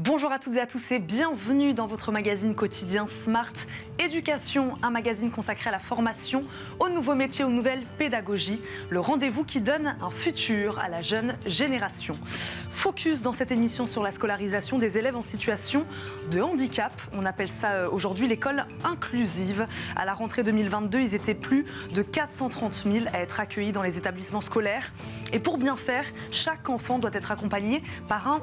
Bonjour à toutes et à tous et bienvenue dans votre magazine quotidien Smart Éducation, un magazine consacré à la formation, aux nouveaux métiers, aux nouvelles pédagogies, le rendez-vous qui donne un futur à la jeune génération. Focus dans cette émission sur la scolarisation des élèves en situation de handicap. On appelle ça aujourd'hui l'école inclusive. À la rentrée 2022, ils étaient plus de 430 000 à être accueillis dans les établissements scolaires. Et pour bien faire, chaque enfant doit être accompagné par un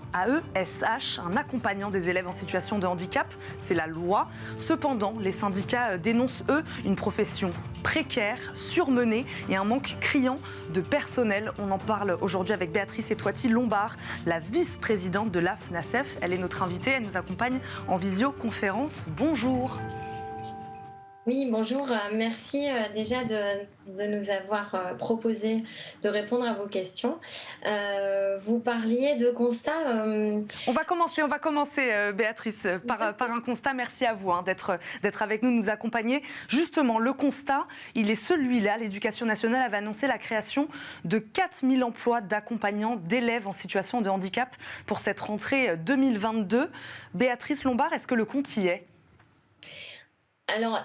AESH, un accompagnant des élèves en situation de handicap. C'est la loi. Cependant, les syndicats dénoncent, eux, une profession précaire, surmenée et un manque criant de personnel. On en parle aujourd'hui avec Béatrice Etouati-Lombard, la vice-présidente de la FNACEF. Elle est notre invitée, elle nous accompagne en visioconférence. Bonjour. Oui, bonjour. Merci déjà de nous avoir proposé de répondre à vos questions. Vous parliez de constats. On va commencer, Béatrice, par un constat. Merci à vous d'être avec nous, de nous accompagner. Justement, le constat, il est celui-là. L'Éducation nationale avait annoncé la création de 4 000 emplois d'accompagnants d'élèves en situation de handicap pour cette rentrée 2022. Béatrice Lombard, est-ce que le compte y est ? Alors,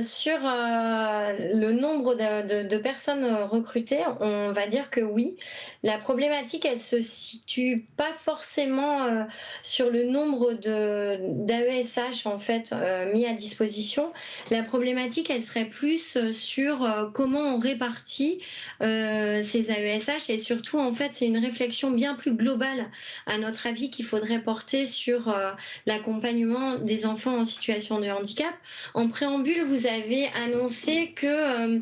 sur le nombre de personnes recrutées, on va dire que oui. La problématique, elle se situe pas forcément sur le nombre d'AESH en fait mis à disposition. La problématique, elle serait plus sur comment on répartit ces AESH et surtout, en fait, c'est une réflexion bien plus globale, à notre avis, qu'il faudrait porter sur l'accompagnement des enfants en situation de handicap. En préambule, vous avez annoncé que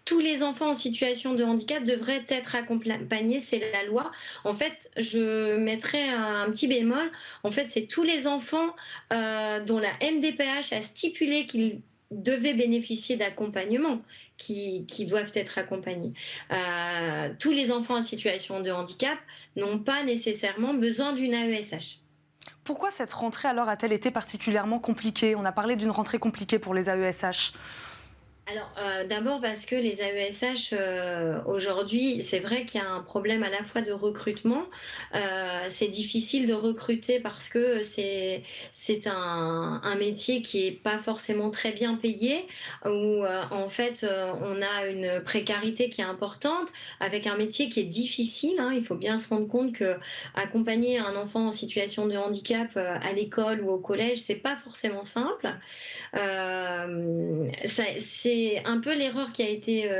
tous les enfants en situation de handicap devraient être accompagnés, c'est la loi. En fait, je mettrais un petit bémol. En fait, c'est tous les enfants dont la MDPH a stipulé qu'ils devaient bénéficier d'accompagnement qui doivent être accompagnés. Tous les enfants en situation de handicap n'ont pas nécessairement besoin d'une AESH. Pourquoi cette rentrée alors a-t-elle été particulièrement compliquée ? On a parlé d'une rentrée compliquée pour les AESH. Alors, d'abord parce que les AESH, aujourd'hui, c'est vrai qu'il y a un problème à la fois de recrutement. C'est difficile de recruter parce que c'est un métier qui est pas forcément très bien payé, où en fait, on a une précarité qui est importante, avec un métier qui est difficile, hein. Il faut bien se rendre compte qu'accompagner un enfant en situation de handicap à l'école ou au collège, c'est pas forcément simple. C'est un peu l'erreur qui a été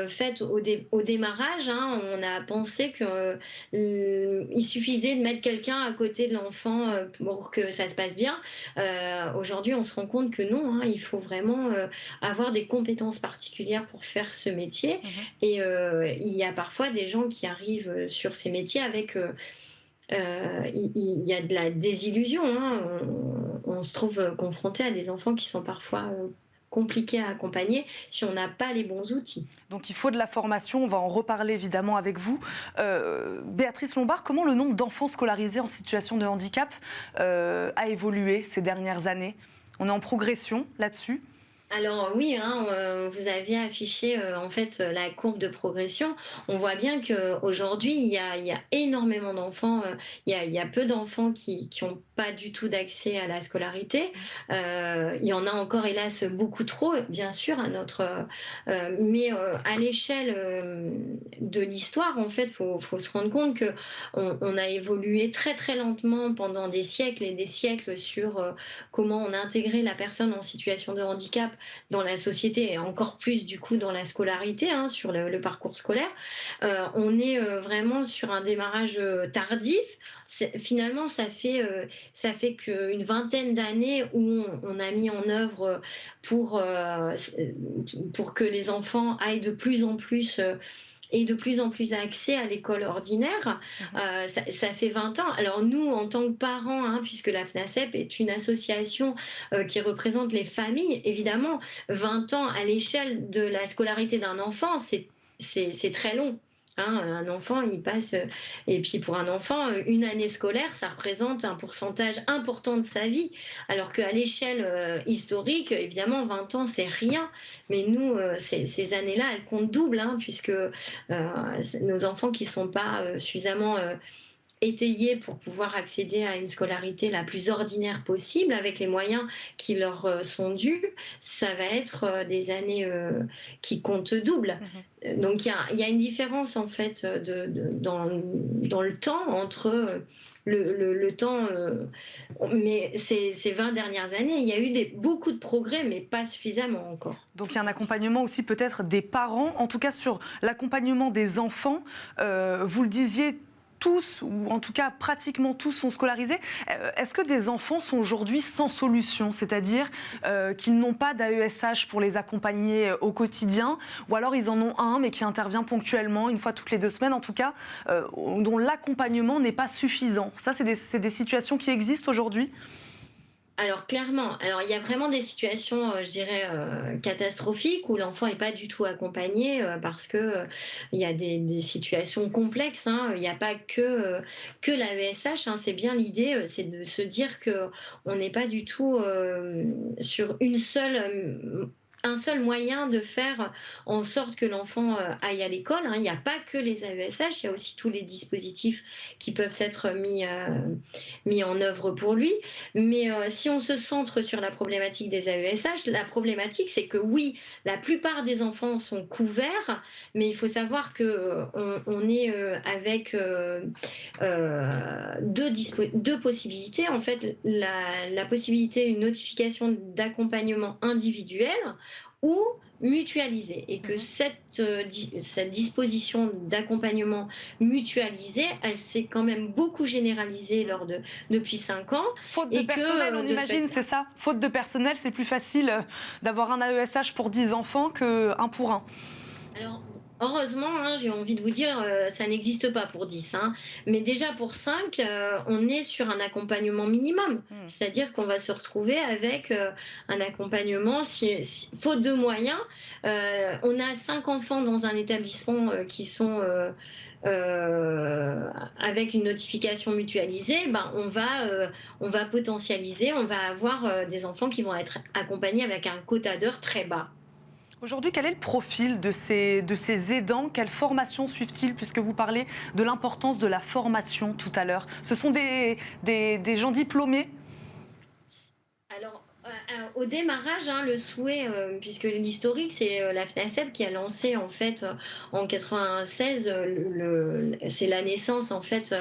faite au démarrage, hein. On a pensé qu'il suffisait de mettre quelqu'un à côté de l'enfant pour que ça se passe bien. Aujourd'hui, on se rend compte que non, hein, il faut vraiment avoir des compétences particulières pour faire ce métier. Et il y a parfois des gens qui arrivent sur ces métiers avec... il y a de la désillusion, hein. On se trouve confronté à des enfants qui sont parfois compliqués à accompagner si on n'a pas les bons outils. Donc il faut de la formation, on va en reparler évidemment avec vous. Béatrice Lombard, comment le nombre d'enfants scolarisés en situation de handicap a évolué ces dernières années ? On est en progression là-dessus ? Alors oui, hein, vous aviez affiché en fait la courbe de progression. On voit bien qu'aujourd'hui, il y a énormément d'enfants, il y a peu d'enfants qui ont pas du tout d'accès à la scolarité. Il y en a encore, hélas, beaucoup trop, bien sûr, mais à l'échelle de l'histoire, en fait, faut se rendre compte que on a évolué très très lentement pendant des siècles et des siècles sur comment on a intégré la personne en situation de handicap dans la société et encore plus du coup dans la scolarité, hein, sur le parcours scolaire. On est vraiment sur un démarrage tardif. Finalement, ça fait qu'une vingtaine d'années où on a mis en œuvre pour que les enfants aillent de plus en plus et de plus en plus accès à l'école ordinaire. Ça fait 20 ans. Alors nous, en tant que parents, hein, puisque la FNACEF est une association qui représente les familles, évidemment, 20 ans à l'échelle de la scolarité d'un enfant, c'est très long. Hein, un enfant, il passe, et puis pour un enfant, une année scolaire, ça représente un pourcentage important de sa vie, alors qu'à l'échelle historique, évidemment, 20 ans, c'est rien, mais nous, ces années-là, elles comptent double, hein, puisque nos enfants qui ne sont pas suffisamment étayés pour pouvoir accéder à une scolarité la plus ordinaire possible, avec les moyens qui leur sont dus, ça va être des années qui comptent double. Mhm. Donc il y a une différence en fait dans le temps entre le temps, mais ces 20 dernières années, il y a eu beaucoup de progrès, mais pas suffisamment encore. Donc il y a un accompagnement aussi peut-être des parents, en tout cas sur l'accompagnement des enfants. Vous le disiez, tous, ou en tout cas pratiquement tous sont scolarisés. Est-ce que des enfants sont aujourd'hui sans solution, c'est-à-dire qu'ils n'ont pas d'AESH pour les accompagner au quotidien, ou alors ils en ont un mais qui intervient ponctuellement, une fois toutes les 2 semaines en tout cas, dont l'accompagnement n'est pas suffisant? Ça, c'est des situations qui existent aujourd'hui? Alors clairement, alors il y a vraiment des situations, je dirais, catastrophiques où l'enfant est pas du tout accompagné, parce que, il y a des situations complexes, hein. Il n'y a pas que l'AESH, hein. C'est bien l'idée, c'est de se dire que on n'est pas du tout, sur un seul moyen de faire en sorte que l'enfant, aille à l'école, hein. Il n'y a pas que les AESH, il y a aussi tous les dispositifs qui peuvent être mis en œuvre pour lui. Mais si on se centre sur la problématique des AESH, la problématique, c'est que oui, la plupart des enfants sont couverts, mais il faut savoir que on est avec deux possibilités. En fait, la possibilité, une notification d'accompagnement individuel ou mutualisée, et que cette disposition d'accompagnement mutualisé, elle s'est quand même beaucoup généralisée depuis 5 ans. Faute de Et personnel, que on de ce imagine, fait-là, c'est ça? Faute de personnel, c'est plus facile d'avoir un AESH pour 10 enfants qu'un pour un. alors, heureusement, hein, j'ai envie de vous dire, ça n'existe pas pour 10, hein. Mais déjà pour 5, on est sur un accompagnement minimum. Hmm. C'est-à-dire qu'on va se retrouver avec un accompagnement, faute de moyens, on a 5 enfants dans un établissement qui sont avec une notification mutualisée, ben, on va potentialiser, on va avoir des enfants qui vont être accompagnés avec un quota d'heures très bas. Aujourd'hui, quel est le profil de ces aidants? Quelle formation suivent-ils? Puisque vous parlez de l'importance de la formation tout à l'heure. Ce sont des gens diplômés? Alors, au démarrage, hein, le souhait, puisque l'historique, c'est la FNACEP qui a lancé en fait en 96, c'est la naissance en fait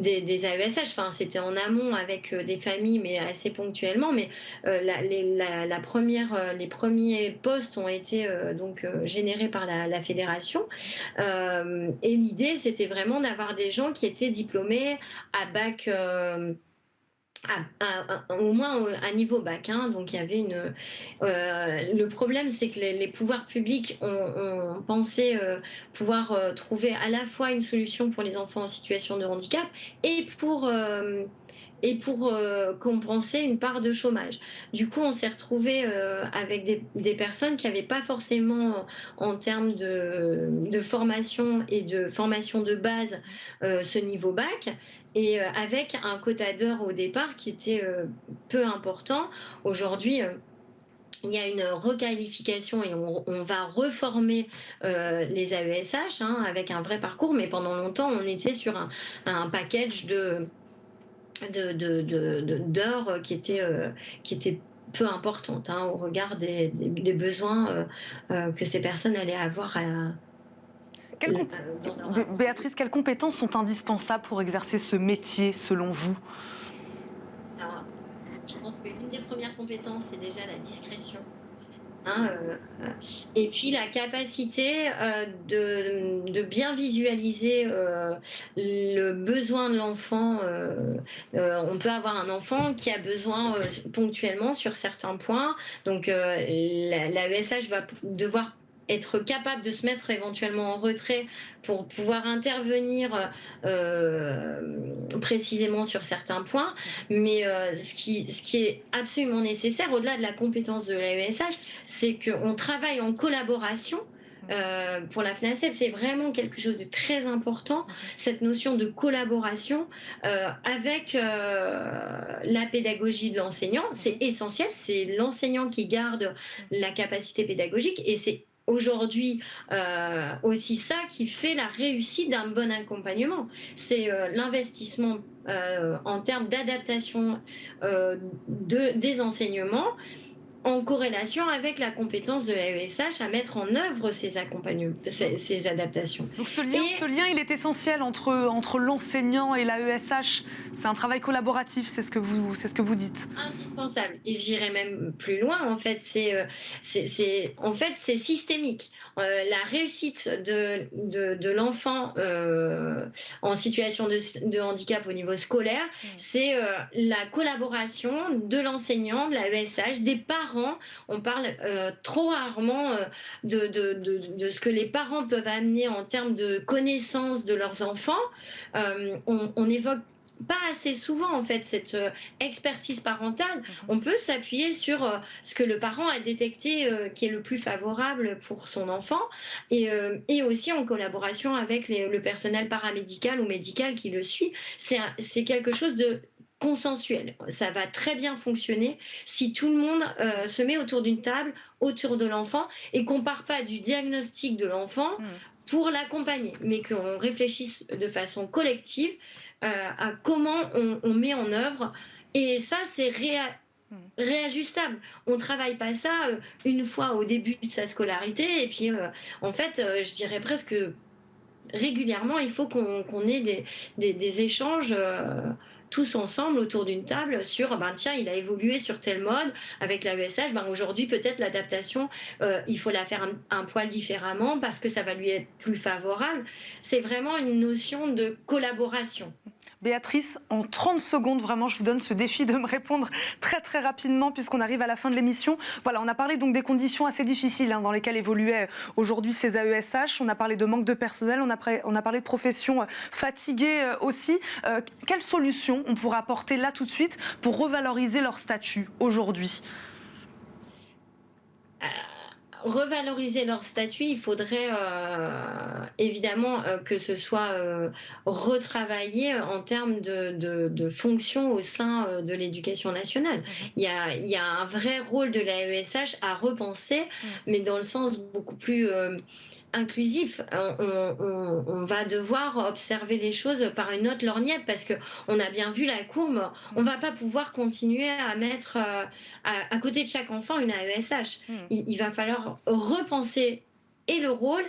des AESH. Enfin, c'était en amont avec des familles, mais assez ponctuellement. Mais la première, les premiers postes ont été donc générés par la fédération. Et l'idée, c'était vraiment d'avoir des gens qui étaient diplômés à bac. Au moins à niveau bac, hein. Donc il y avait le problème, c'est que les pouvoirs publics ont pensé pouvoir trouver à la fois une solution pour les enfants en situation de handicap et pour compenser une part de chômage. Du coup, on s'est retrouvé avec des personnes qui n'avaient pas forcément, en termes de formation et de formation de base, ce niveau bac, et avec un quota d'heures au départ qui était peu important. Aujourd'hui, il y a une requalification et on va reformer les AESH, hein, avec un vrai parcours, mais pendant longtemps, on était sur un package d'heures qui était peu importante, hein, au regard des besoins que ces personnes allaient avoir dans leur accompagnement. Béatrice, quelles compétences sont indispensables pour exercer ce métier selon vous? Alors, je pense qu'une des premières compétences, c'est déjà la discrétion. Hein, et puis la capacité de bien visualiser le besoin de l'enfant. On peut avoir un enfant qui a besoin ponctuellement sur certains points. Donc la ESH va devoir être capable de se mettre éventuellement en retrait pour pouvoir intervenir précisément sur certains points. Mais ce qui est absolument nécessaire, au-delà de la compétence de l'AESH, c'est qu'on travaille en collaboration. Pour la FNACEP, c'est vraiment quelque chose de très important, cette notion de collaboration avec la pédagogie de l'enseignant. C'est essentiel, c'est l'enseignant qui garde la capacité pédagogique, et c'est aujourd'hui aussi ça qui fait la réussite d'un bon accompagnement. C'est l'investissement en termes d'adaptation des enseignements en corrélation avec la compétence de l'AESH à mettre en œuvre ces accompagnements, ces adaptations. Donc ce lien, il est essentiel entre l'enseignant et l'AESH. C'est un travail collaboratif, c'est ce que vous dites. Indispensable. Et j'irais même plus loin, en fait, c'est systémique. La réussite de l'enfant en situation de handicap au niveau scolaire, c'est la collaboration de l'enseignant, de l'AESH, des parents. On parle trop rarement de ce que les parents peuvent amener en termes de connaissance de leurs enfants. On évoque pas assez souvent en fait cette expertise parentale. On peut s'appuyer sur ce que le parent a détecté qui est le plus favorable pour son enfant et aussi en collaboration avec le personnel paramédical ou médical qui le suit. C'est quelque chose de consensuel. Ça va très bien fonctionner si tout le monde se met autour d'une table, autour de l'enfant et qu'on part pas du diagnostic de l'enfant pour l'accompagner, mais qu'on réfléchisse de façon collective à comment on met en œuvre. Et ça, c'est réajustable. On ne travaille pas ça une fois au début de sa scolarité. Et puis, en fait, je dirais presque régulièrement, il faut qu'on ait des échanges tous ensemble autour d'une table sur tiens, il a évolué sur tel mode avec l'AESH, aujourd'hui peut-être l'adaptation il faut la faire un poil différemment parce que ça va lui être plus favorable. C'est vraiment une notion de collaboration. Béatrice, en 30 secondes, vraiment, je vous donne ce défi de me répondre très très rapidement puisqu'on arrive à la fin de l'émission. Voilà, on a parlé donc des conditions assez difficiles dans lesquelles évoluaient aujourd'hui ces AESH. On a parlé de manque de personnel, on a parlé de professions fatiguées aussi. Quelles solutions on pourrait apporter là tout de suite pour revaloriser leur statut aujourd'hui ? Revaloriser leur statut, il faudrait évidemment que ce soit retravaillé en termes de fonction au sein de l'éducation nationale. Il y a un vrai rôle de l'AESH à repenser, mais dans le sens beaucoup plus inclusif. On va devoir observer les choses par une autre lorgnette parce qu'on a bien vu la courbe. On ne va pas pouvoir continuer à mettre à côté de chaque enfant une AESH. Il va falloir repenser et le rôle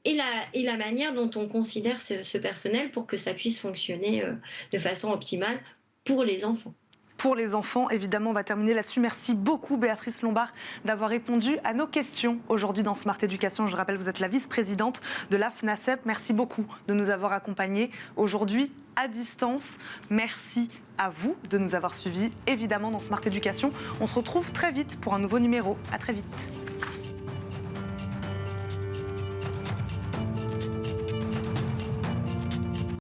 et la manière dont on considère ce personnel pour que ça puisse fonctionner de façon optimale pour les enfants. Pour les enfants, évidemment, on va terminer là-dessus. Merci beaucoup Béatrice Lombard d'avoir répondu à nos questions aujourd'hui dans Smart Éducation. Je rappelle, vous êtes la vice-présidente de la FNACEP. Merci beaucoup de nous avoir accompagnés aujourd'hui à distance. Merci à vous de nous avoir suivis, évidemment, dans Smart Éducation. On se retrouve très vite pour un nouveau numéro. À très vite.